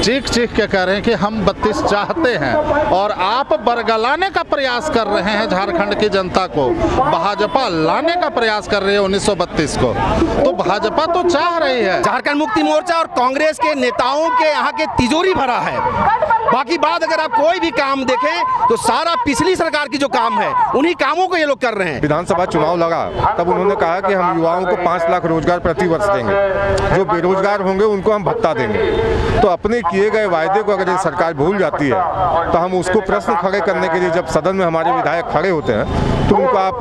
चीख चीख के कह रहे हैं कि हम 32 चाहते हैं और आप बरगलाने का प्रयास कर रहे हैं झारखंड की जनता को, भाजपा लाने का प्रयास कर रही है 1932 को। तो भाजपा तो चाह रही है, झारखंड मुक्ति मोर्चा और कांग्रेस के नेताओं के यहाँ के तिजोरी भरा है। बाकी बात अगर आप कोई भी काम देखें तो सारा पिछली सरकार की जो काम है उन्हीं कामों को ये लोग कर रहे हैं। विधानसभा चुनाव लगा तब उन्होंने कहा कि हम युवाओं को 5 लाख रोजगार प्रति वर्ष देंगे, जो बेरोजगार होंगे उनको हम भत्ता देंगे। तो अपने किए गए वायदे को अगर ये सरकार भूल जाती है तो हम उसको प्रश्न खड़े करने के लिए जब सदन में हमारे विधायक खड़े होते हैं तो उनको आप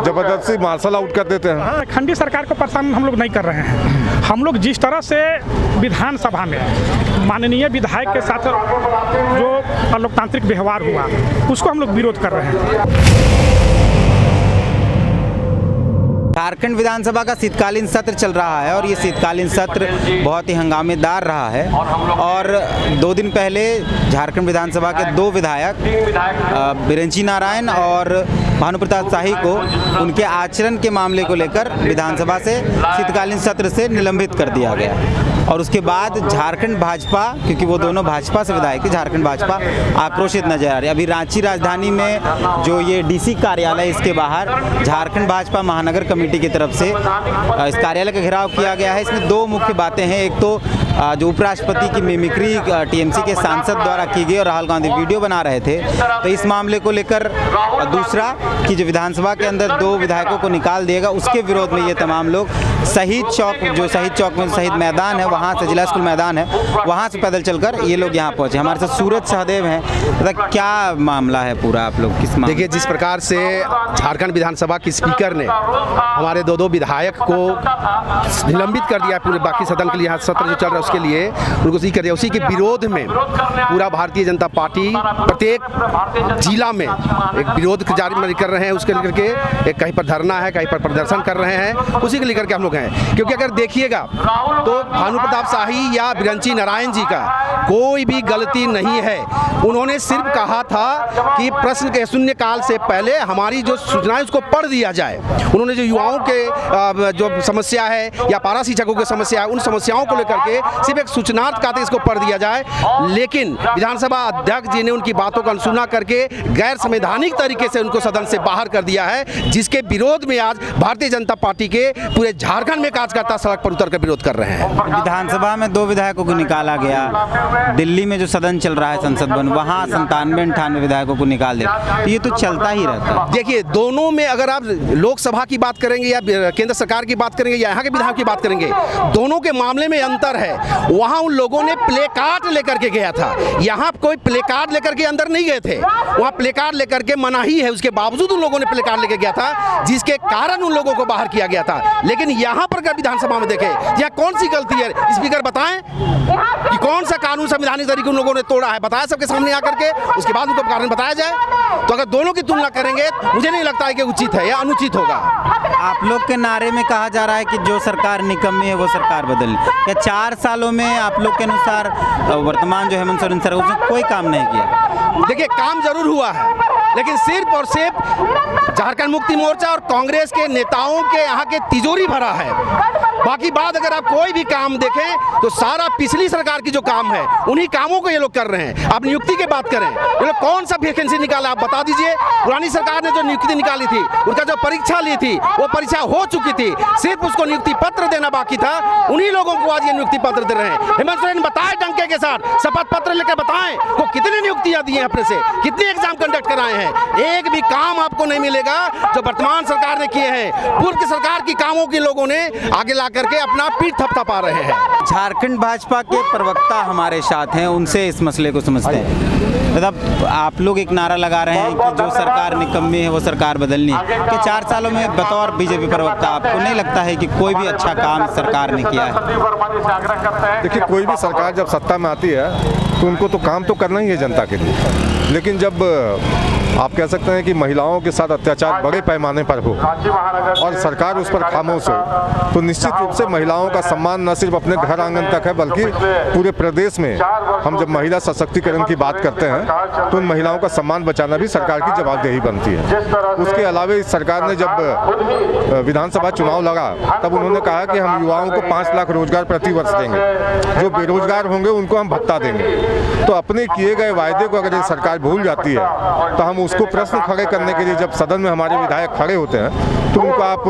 जबरदस्ती मार्शल आउट कर देते हैं। खंडी सरकार को परेशान हम लोग नहीं कर रहे हैं। हम लोग जिस तरह से विधानसभा में माननीय विधायक के साथ जो अलोकतांत्रिक व्यवहार हुआ उसको हम लोग विरोध कर रहे हैं। झारखंड विधानसभा का शीतकालीन सत्र चल रहा है और ये शीतकालीन सत्र बहुत ही हंगामेदार रहा है और 2 दिन पहले झारखंड विधानसभा के 2 विधायक बिरंची नारायण और भानुप्रताप शाही को उनके आचरण के मामले को लेकर विधानसभा से शीतकालीन सत्र से निलंबित कर दिया गया। और उसके बाद झारखंड भाजपा, क्योंकि वो दोनों भाजपा से विधायक थे, झारखंड भाजपा आक्रोशित नजर आ रही है। अभी रांची राजधानी में जो ये डीसी कार्यालय, इसके बाहर झारखंड भाजपा महानगर कमेटी की तरफ से इस कार्यालय का घेराव किया गया है। इसमें 2 मुख्य बातें हैं। एक तो जो उपराष्ट्रपति की मिमिक्री टीएमसी के सांसद द्वारा की गई और राहुल गांधी वीडियो बना रहे थे, तो इस मामले को लेकर। दूसरा कि जो विधानसभा के अंदर 2 विधायकों को निकाल दिएगा, उसके विरोध में ये तमाम लोग शहीद चौक, जो शहीद चौक में शहीद मैदान है, वहाँ से जिला स्कूल मैदान है, वहाँ से पैदल चलकर ये लोग यहाँ पहुँचे। हमारे साथ सूरज सहदेव हैं। मतलब क्या मामला है पूरा, आप लोग किस मामले? देखिए, जिस प्रकार से झारखंड विधानसभा के स्पीकर ने हमारे 2 विधायक को निलंबित कर दिया, पूरे बाकी सदन के लिए यहाँ सत्र जो चल रहा है उसके लिए उनको सही कर दिया, उसी के विरोध में पूरा भारतीय जनता पार्टी प्रत्येक जिला में एक विरोध जारी कर रहे हैं। उसके लेकर के एक कहीं पर धरना है, कहीं पर प्रदर्शन कर रहे हैं, उसी को लेकर के हम लोग हैं। क्योंकि अगर देखिएगा तो भानुप्रताप शाही या बिरंची नारायण जी का कोई भी गलती नहीं है। उन्होंने सिर्फ कहा था कि प्रश्न के शून्यकाल से पहले हमारी जो सूचनाएं उसको पढ़ दिया जाए। उन्होंने जो युवाओं के जो समस्या है या पारा शिक्षकों की समस्या है, उन समस्याओं को लेकर के सिर्फ एक सूचनार्थ कहते इसको पढ़ दिया जाए। लेकिन विधानसभा अध्यक्ष जी ने उनकी बातों का अनसुना करके गैर संवैधानिक तरीके से उनको सदन से बाहर कर दिया है, जिसके विरोध में आज भारतीय जनता पार्टी के पूरे झारखंड में कार्यकर्ता सड़क पर उतर कर विरोध कर रहे हैं। विधानसभा में 2 विधायकों को निकाला गया, दिल्ली में जो सदन चल रहा है संसद भवन, वहाँ 97-98 विधायकों को निकाल दिया। तो ये तो चलता ही रहता है। देखिए, दोनों में अगर आप लोकसभा की बात करेंगे या केंद्र सरकार की बात करेंगे या यहाँ के विधायक की बात करेंगे, दोनों के मामले में अंतर है। वहाँ उन लोगों ने प्ले कार्ड लेकर के गया था, यहाँ कोई प्ले कार्ड लेकर के अंदर नहीं गए थे। वहाँ प्ले कार्ड लेकर के मनाही है, उसके बावजूद उन लोगों ने प्ले कार्ड लेकर गया था, जिसके कारण उन लोगों को बाहर किया गया था। लेकिन यहाँ पर अगर विधानसभा में देखें, यहाँ कौन सी गलती है, स्पीकर बताएं कि कौन सा कानून संवैधानिक तरीके उन लोगों ने तोड़ा है, बताया सबके सामने आकर के, उसके बाद उनको कारण बताया जाए। तो अगर दोनों की तुलना करेंगे मुझे नहीं लगता है कि उचित है या अनुचित होगा। आप लोग के नारे में कहा जा रहा है कि जो सरकार निकम्मी है वो सरकार बदलनी, या 4 सालों में आप लोग के अनुसार वर्तमान जो हेमंत सोरेन सर उसने कोई काम नहीं किया? देखिए, काम जरूर हुआ है, लेकिन सिर्फ और सिर्फ झारखंड मुक्ति मोर्चा और कांग्रेस के नेताओं के यहाँ के तिजोरी भरा है। बाकी बात अगर आप कोई भी काम देखें तो सारा पिछली सरकार की जो काम है उन्हीं कामों को ये लोग कर रहे हैं। आप नियुक्ति की बात करें, ये लोग कौन सा वैकेंसी निकाला आप बता दीजिए। पुरानी सरकार ने जो नियुक्ति निकाली थी, उनका जो परीक्षा ली थी, वो परीक्षा हो चुकी थी, सिर्फ उसको नियुक्ति पत्र देना बाकी था। उन्हीं लोगों को आज ये नियुक्ति पत्र दे रहे हैं। हेमंत सोरेन बताए डंके के साथ, शपथ पत्र लेकर बताएं वो कितनी नियुक्तियां दी हैं अपने से, कितने एग्जाम कंडक्ट कराए हैं। एक भी काम आपको नहीं मिलेगा जो वर्तमान सरकार ने किए हैं। पूर्व की सरकार की कामों के लोगों ने आगे ला करके अपना पीठ थपथपा रहे हैं। झारखंड भाजपा के प्रवक्ता हमारे साथ हैं, उनसे इस मसले को समझते हैं। मतलब आप लोग एक नारा लगा रहे हैं कि जो सरकार निकम्मी है वो सरकार बदलनी है, कि 4 सालों में बतौर बीजेपी प्रवक्ता आपको नहीं लगता है कि कोई भी अच्छा काम सरकार ने किया है? देखिए, कोई भी सरकार जब सत्ता में आती है तो उनको तो काम तो करना ही है जनता के लिए, लेकिन जब आप कह सकते हैं कि महिलाओं के साथ अत्याचार बड़े पैमाने पर हो और सरकार उस पर खामोश हो, तो निश्चित रूप से महिलाओं का सम्मान न सिर्फ अपने घर आंगन तक है बल्कि पूरे प्रदेश में हम जब महिला सशक्तिकरण की बात करते हैं तो उन महिलाओं का सम्मान बचाना भी सरकार की जवाबदेही बनती है। उसके अलावा इस सरकार ने जब विधानसभा चुनाव लगा तब उन्होंने कहा कि हम युवाओं को 5 लाख रोजगार प्रति वर्ष देंगे, जो बेरोजगार होंगे उनको हम भत्ता देंगे। तो अपने किए गए वायदे को अगर ये सरकार भूल जाती है तो हम उसको प्रश्न खड़े करने के लिए जब सदन में हमारे विधायक खड़े होते हैं तो उनको आप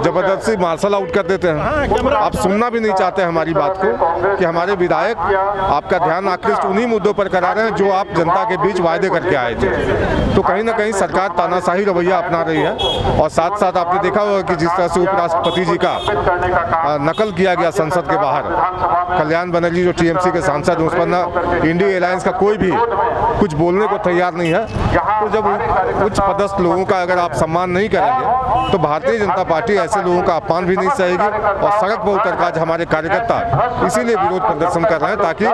जबरदस्ती मार्शल आउट कर देते हैं। आप सुनना भी नहीं चाहते हमारी बात को कि हमारे विधायक आपका ध्यान आकृष्ट उन्हीं मुद्दों पर करा रहे हैं जो आप जनता के बीच वायदे करके आए थे। तो कहीं ना कहीं सरकार तानाशाही रवैया अपना रही है और साथ साथ आपने देखा होगा कि जिस तरह से उपराष्ट्रपति जी का नकल किया गया संसद के बाहर, कल्याण बनर्जी जो टीएमसी के सांसद हैं उस पर ना इंडिया अलायंस का कोई भी कुछ बोलने को तैयार नहीं है। तो जब उच्च पदस्थ लोगों का अगर आप सम्मान नहीं करेंगे तो भारतीय जनता पार्टी ऐसे लोगों का अपमान भी नहीं सहेगी और सड़क पर उतर कर आज हमारे कार्यकर्ता इसीलिए विरोध प्रदर्शन कर रहे हैं ताकि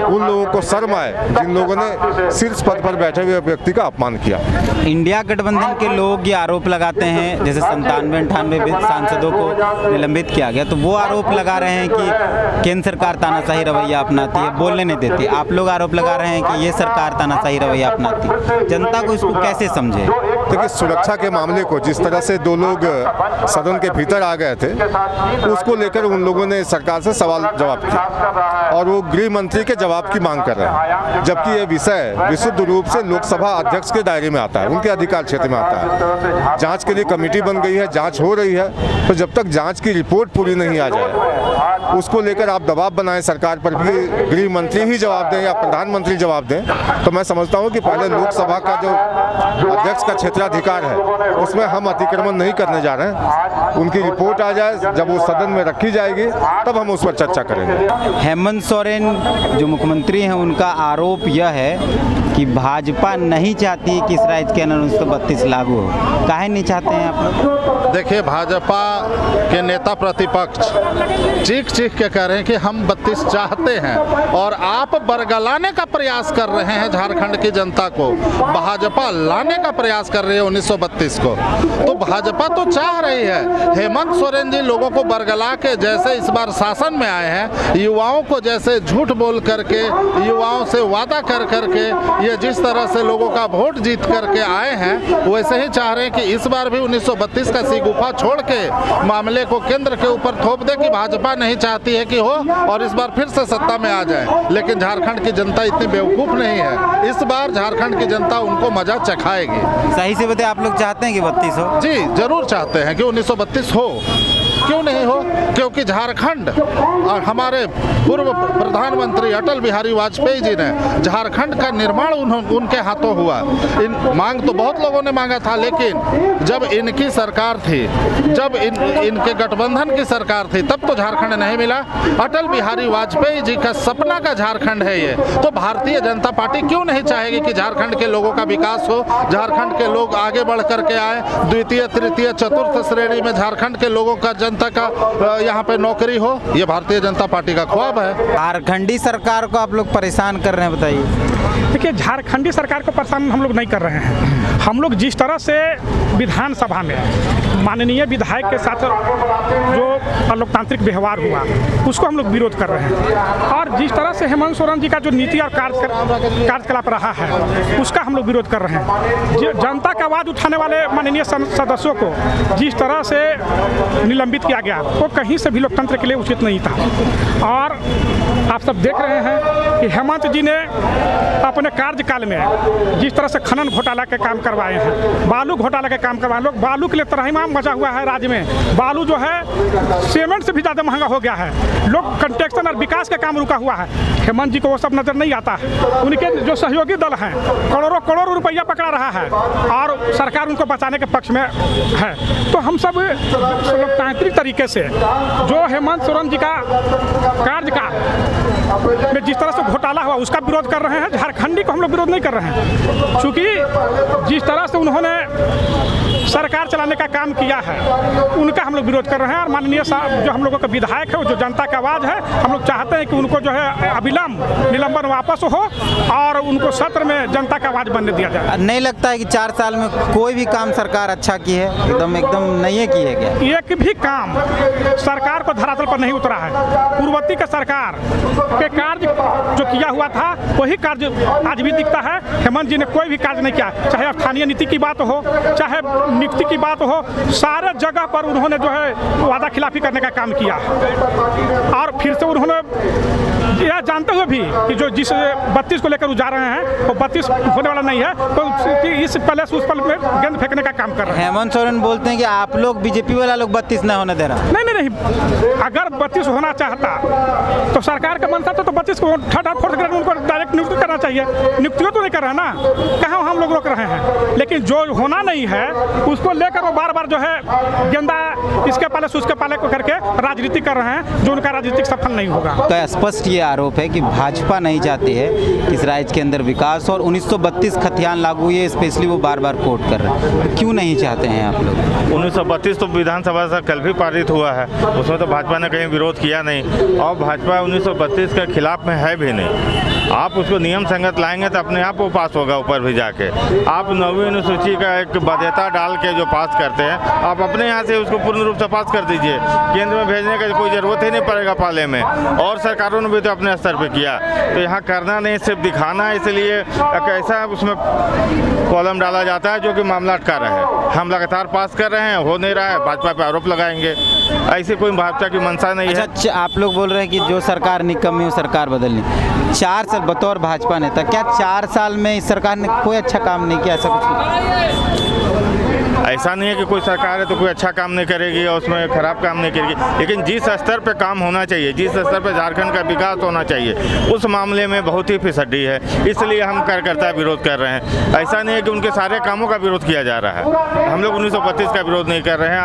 उन लोगों को शर्म आए जिन लोगों ने शीर्ष पद पर बैठे हुए व्यक्ति का अपमान किया। इंडिया गठबंधन के लोग ये आरोप लगाते हैं, जैसे 97-98 सांसदों को निलंबित किया गया, तो वो आरोप लगा रहे हैं कि केंद्र सरकार तानाशाही रवैया अपनाती है, बोलने नहीं देती। आप लोग आरोप लगा रहे हैं कि ये सरकार तानाशाही रवैया अपनाती है। जनता को इसको कैसे समझे? देखिए, सुरक्षा के मामले को जिस तरह से 2 लोग सदन के भीतर आ गए थे उसको लेकर उन लोगों ने सरकार से सवाल जवाब किया और वो गृह मंत्री के जवाब की मांग कर रहे हैं, जबकि ये विषय विशुद्ध रूप से लोकसभा अध्यक्ष के दायरे में आता है, उनके अधिकार क्षेत्र में आता है। जांच के लिए कमेटी बन गई है, जांच हो रही है, तो जब तक जांच की रिपोर्ट पूरी नहीं आ जाए उसको लेकर आप दबाव बनाएं सरकार पर भी गृह मंत्री ही जवाब दें या प्रधानमंत्री जवाब दें, तो मैं समझता हूं कि पहले लोकसभा का जो अध्यक्ष का क्षेत्राधिकार है उसमें हम अतिक्रमण नहीं करने जा रहे हैं। उनकी रिपोर्ट आ जाए, जब वो सदन में रखी जाएगी तब हम उस पर चर्चा करेंगे। हेमंत सोरेन जो मुख्यमंत्री हैं उनका आरोप यह है कि भाजपा नहीं चाहती कि इस राज्य के अनुच्छेद 132 लागू हो। काहे नहीं चाहते हैं आप लोग? देखिए, भाजपा के नेता प्रतिपक्ष चीख चीख के कह रहे हैं कि हम 32 चाहते हैं और आप बरगलाने का प्रयास कर रहे हैं झारखंड की जनता को, भाजपा लाने का प्रयास कर रही है 1932 को। तो भाजपा तो चाह रही है, हेमंत सोरेन जी लोगों को बरगला के जैसे इस बार शासन में आए हैं, युवाओं को जैसे झूठ बोल करके, युवाओं से वादा कर करके ये जिस तरह से लोगों का वोट जीत करके आए हैं, वैसे ही चाह रहे हैं कि इस बार भी 1932 का सीगुफा छोड़ के मामले को केंद्र के ऊपर थोप दे कि भाजपा नहीं चाहती है कि हो और इस बार फिर से सत्ता में आ जाए। लेकिन झारखंड की जनता इतनी बेवकूफ़ नहीं है, इस बार झारखंड की जनता उनको मजा चखाएगी। सही से बताइए, आप लोग चाहते हैं कि 32 हो? जी जरूर चाहते हैं कि 1932 हो, क्यों नहीं हो? क्योंकि झारखंड और हमारे पूर्व प्रधानमंत्री अटल बिहारी वाजपेयी जी ने झारखंड का निर्माण उनके हाथों हुआ। मांग तो बहुत लोगों ने मांगा था, लेकिन जब इनकी सरकार थी, जब इनके गठबंधन की सरकार थी, तब तो झारखंड नहीं मिला। अटल बिहारी वाजपेयी जी का सपना का झारखंड है ये, तो भारतीय जनता पार्टी क्यों नहीं चाहेगी कि झारखंड के लोगों का विकास हो, झारखंड के लोग आगे बढ़ करके आए, द्वितीय तृतीय चतुर्थ श्रेणी में झारखंड के लोगों का जनता का यहाँ पे नौकरी हो। ये भारतीय जनता पार्टी का ख्वाब है। झारखंडी सरकार को आप लोग परेशान कर रहे हैं, बताइए। देखिए, झारखंडी सरकार को परेशान हम लोग नहीं कर रहे हैं। हम लोग जिस तरह से विधानसभा में माननीय विधायक के साथ जो अलोकतांत्रिक व्यवहार हुआ उसको हम लोग विरोध कर रहे हैं, और जिस तरह से हेमंत सोरेन जी का जो नीति और कार्यकलाप रहा है उसका हम लोग विरोध कर रहे हैं। जनता का आवाज़ उठाने वाले माननीय सदस्यों को जिस तरह से निलंबित किया गया वो कहीं से भी लोकतंत्र के लिए उचित नहीं था। और आप सब देख रहे हैं कि हेमंत जी ने अपने कार्यकाल में जिस तरह से खनन घोटाला के काम करवाए हैं, बालू घोटाला के काम करवाए, लोग बालू के लिए त्रहिमाम मचा हुआ है राज्य में। बालू जो है सीमेंट से भी ज़्यादा महंगा हो गया है, लोग कंस्ट्रक्शन और विकास का काम रुका हुआ है। हेमंत जी को वो सब नज़र नहीं आता है। उनके जो सहयोगी दल हैं करोड़ों रुपया पकड़ा रहा है और सरकार उनको बचाने के पक्ष में है। तो हम सब लोकतांत्रिक तरीके से जो हेमंत सोरेन जी का कार्यकाल में जिस तरह से घोटाला हुआ उसका विरोध कर रहे हैं। झारखंडी को हम लोग विरोध नहीं कर रहे हैं, क्योंकि जिस तरह से उन्होंने सरकार चलाने का काम किया है उनका हम लोग विरोध कर रहे हैं। और माननीय साहब जो हम लोगों का विधायक है, जो जनता का आवाज़ है, हम लोग चाहते हैं कि उनको जो है अविलंब निलंबन वापस हो और उनको सत्र में जनता का आवाज़ बनने दिया जाए। नहीं लगता है कि 4 साल में कोई भी काम सरकार अच्छा की है? एकदम नहीं की है क्या? एक भी काम सरकार को धरातल पर नहीं उतरा है। पूर्ववर्ती का सरकार के कार्य जो किया हुआ था वही कार्य आज भी दिखता है। हेमंत जी ने कोई भी कार्य नहीं किया, चाहे स्थानीय नीति की बात हो, चाहे नियुक्ति की बात हो, सारे जगह पर उन्होंने जो है वादा खिलाफी करने का काम किया। और फिर से उन्होंने यह जानते हुए भी कि जो जिस 32 को लेकर जा रहे हैं वो 32 होने वाला नहीं है, तो इस पल से उस पल में गेंद फेंकने का काम कर रहे हैं। हेमंत सोरेन बोलते हैं कि आप लोग बीजेपी वाला लोग 32 न होने दे रहा। नहीं, अगर 32 होना चाहता तो सरकार का मंशा तो 32 को थर्ड और फोर्थ ग्रेड में उनको डायरेक्ट नियुक्ति करना चाहिए। नियुक्तियों तो नहीं कर रहे ना, कहाँ हम लोग रोक रहे हैं। लेकिन जो होना नहीं है उसको लेकर वो बार बार जो है गेंदा इसके पाले से उसके पाले को करके राजनीति कर रहे हैं, जो उनका राजनीतिक सफल नहीं होगा। तो स्पष्ट ये आरोप है कि भाजपा नहीं चाहती है कि इस राज्य के अंदर विकास, और 1932 खतियान लागू हुई है, स्पेशली वो बार बार कोट कर रहे हैं। क्यों नहीं चाहते हैं आप लोग? 1932 तो विधानसभा से कल भी पारित हुआ है, उसमें तो भाजपा ने कहीं विरोध किया नहीं, और भाजपा 1932 के खिलाफ में है भी नहीं। आप उसको नियम संगत लाएंगे तो अपने आप वो पास होगा ऊपर भी जाके। आप 9वीं अनुसूची का एक बाध्यता डाल के जो पास करते हैं, आप अपने यहाँ से उसको पूर्ण रूप से पास कर दीजिए। केंद्र में भेजने का कोई ज़रूरत ही नहीं पड़ेगा पाले में, और सरकारों ने भी तो अपने स्तर पे किया। तो यहाँ करना नहीं, सिर्फ दिखाना है, इसलिए एक ऐसा उसमें कॉलम डाला जाता है जो कि मामला अटका रहा है। हम लगातार पास कर रहे हैं, हो नहीं रहा है, भाजपा पे आरोप लगाएंगे। ऐसी कोई भाजपा की मंशा नहीं है। अच्छा, आप लोग बोल रहे हैं कि जो सरकार निकम्मी हो सरकार बदलनी। 4 साल बतौर भाजपा नेता, क्या 4 साल में इस सरकार ने कोई अच्छा काम नहीं किया? ऐसा कुछ ऐसा नहीं है कि कोई सरकार है तो कोई अच्छा काम नहीं करेगी और उसमें खराब काम नहीं करेगी, लेकिन जिस स्तर पे काम होना चाहिए, जिस स्तर पे झारखंड का विकास होना चाहिए, उस मामले में बहुत ही फिसड्डी है। इसलिए हम कार्यकर्ता विरोध कर रहे हैं। ऐसा नहीं है कि उनके सारे कामों का विरोध किया जा रहा है। हम लोग 1932 का विरोध नहीं कर रहे हैं।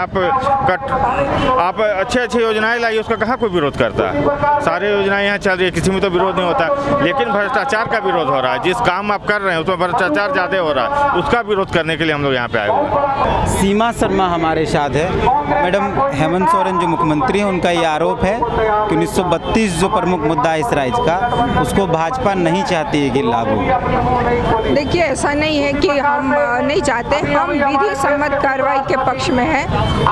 आप अच्छी योजनाएं लाइए, उसका कहाँ कोई विरोध करता है? सारी योजनाएं यहाँ चल रही है, किसी में तो विरोध नहीं होता, लेकिन भ्रष्टाचार का विरोध हो रहा है। जिस काम आप कर रहे हैं उसमें भ्रष्टाचार ज़्यादा हो रहा है, उसका विरोध करने के लिए हम लोग यहाँ पे आए हुए हैं। सीमा शर्मा हमारे साथ है। मैडम, हेमंत सोरेन जो मुख्यमंत्री हैं उनका ये आरोप है कि 1932 जो प्रमुख मुद्दा है इस राज्य का, उसको भाजपा नहीं चाहती है कि लागू। देखिए, ऐसा नहीं है कि हम नहीं चाहते, हम विधि सम्मत कार्रवाई के पक्ष में हैं।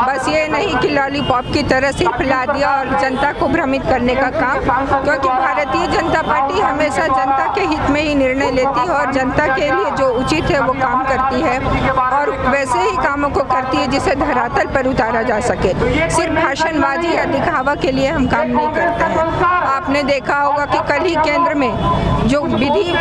बस ये नहीं कि लॉलीपॉप की तरह से फैला दिया और जनता को भ्रमित करने का काम, क्योंकि भारतीय जनता पार्टी हमेशा जनता के हित में ही निर्णय लेती है और जनता के लिए जो उचित है वो काम करती है, और वैसे ही कामों को करती है जिसे धरातल पर उतारा जा सके। सिर्फ भाषणबाजी या दिखावा के लिए हम काम नहीं करते हैं। आपने देखा होगा कि कल ही केंद्र में जो विधि,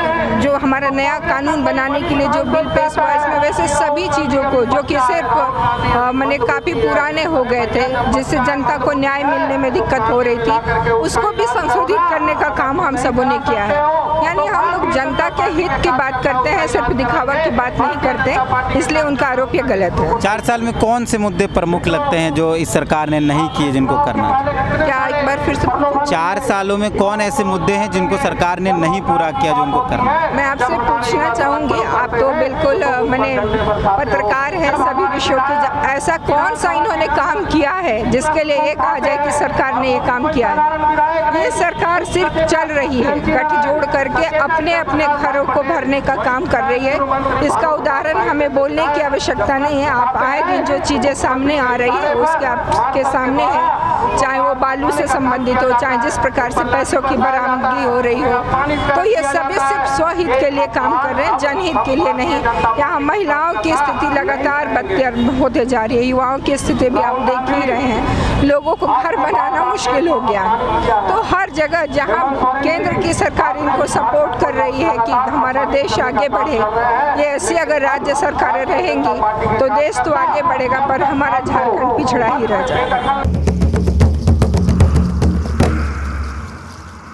जो हमारा नया कानून बनाने के लिए जो बिल पेश हुआ, इसमें वैसे सभी चीज़ों को जो कि सिर्फ मैंने काफ़ी पुराने हो गए थे, जिससे जनता को न्याय मिलने में दिक्कत हो रही थी, उसको भी संशोधित करने का काम हम सबों ने किया है। यानी हम लोग जनता के हित की बात करते हैं, सिर्फ दिखावा की बात नहीं करते, इसलिए उनका आरोप ये गलत है। 4 साल में कौन से मुद्दे प्रमुख लगते हैं जो इस सरकार ने नहीं किए जिनको करना? क्या एक बार फिर से? 4 सालों में कौन ऐसे मुद्दे हैं जिनको सरकार ने नहीं पूरा किया जो उनको करना? मैं आपसे पूछना चाहूँगी, आप तो बिल्कुल मैंने पत्रकार हैं सभी विषयों की, ऐसा कौन सा इन्होंने काम किया है जिसके लिए ये कहा जाए कि सरकार ने ये काम किया है? ये सरकार सिर्फ चल रही है, गठजोड़ करके अपने अपने घरों को भरने का काम कर रही है। इसका उदाहरण हमें बोलने की आवश्यकता नहीं है। आप आए दिन जो चीज़ें सामने आ रही है उसके आपके सामने है, चाहे वो बालू से संबंधित हो, चाहे जिस प्रकार से पैसों की बरामदगी हो रही हो, तो ये सभी सिर्फ स्वहित के लिए काम कर रहे हैं, जनहित के लिए नहीं। यहाँ महिलाओं की स्थिति लगातार बदतर होते जा रही है, युवाओं की स्थिति भी आप देख ही रहे हैं, लोगों को घर बनाना मुश्किल हो गया। तो हर जगह जहाँ केंद्र की सरकार इनको सपोर्ट कर रही है कि हमारा देश आगे बढ़े, ये ऐसी अगर राज्य सरकारें रहेंगी तो देश तो आगे बढ़ेगा, पर हमारा झारखंड पिछड़ा ही रह जाएगा।